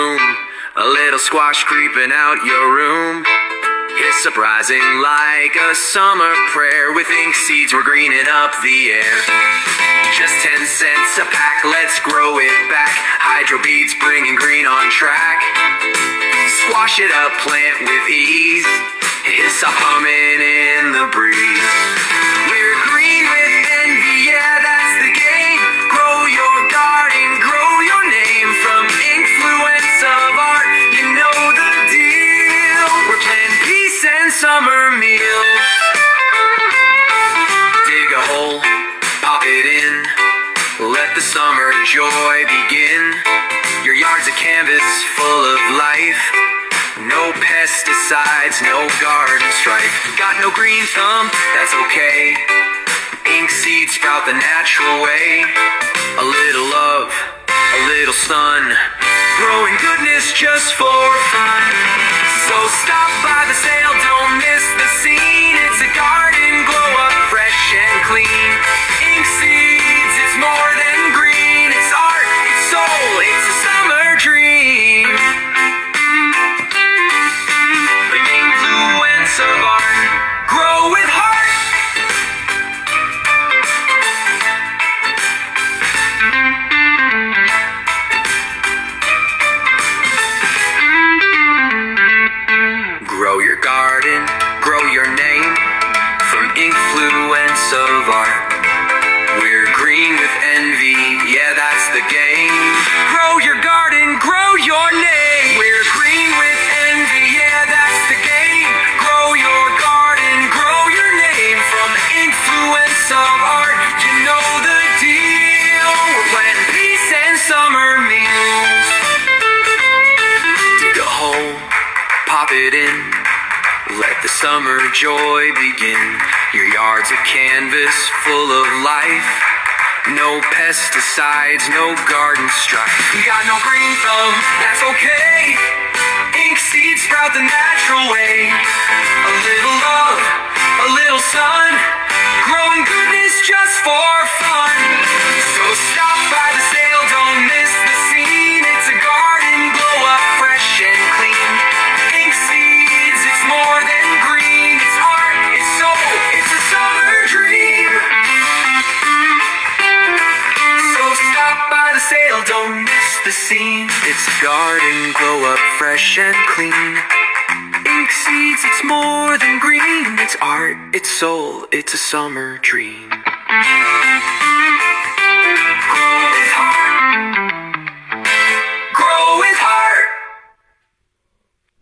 bloom, a little squash creeping out your room. It's surprising like a summer prayer. With ink seeds we're greening up the air. Just 10 cents a pack, let's grow it back. Hydro beads bringing green on track. Squash it up, plant with ease. It's a humming in the breeze. We're green with envy, yeah, that's the game. Grow your garden, grow your name. From Inkfluence of art, you know the deal. We're planting peace and summer meals. Dig a hole, pop it in. Let the summer joy begin. Your yard's a canvas full of life. No pesticides, no garden strife. Got no green thumb, that's okay. Ink seeds sprout the natural way. A little love, a little sun, growing goodness just for fun. So stop by the sale, don't miss the scene. It's a garden, glow up fresh and clean. Ink seeds, it's more than green. It's art, it's soul, it's a summer dream. The influence of art, grow with heart. Grow your garden, grow your name. From Inkfluence of art, we're green with envy, yeah, that's the game. Grow your garden, grow your name. We're green with envy, yeah, that's the game. Grow your garden, grow your name. From Inkfluence of art, you know the deal. We're planting peace and summer meals. Dig a hole, pop it in. Let the summer joy begin. Your yard's a canvas full of life. No pesticides, no garden strife. You got no green thumb, that's okay. Ink seeds sprout the natural way. A little love, a little sun, growing goodness just for fun. So stop by the sale, don't miss the scene. It's a garden, glow up fresh and clean. Ink seeds, it's more than green. It's art, it's soul, it's a summer dream. So stop by the sale, don't miss the scene. It's a garden, glow up fresh and clean. Ink seeds, it's more than green. It's art, it's soul, it's a summer dream.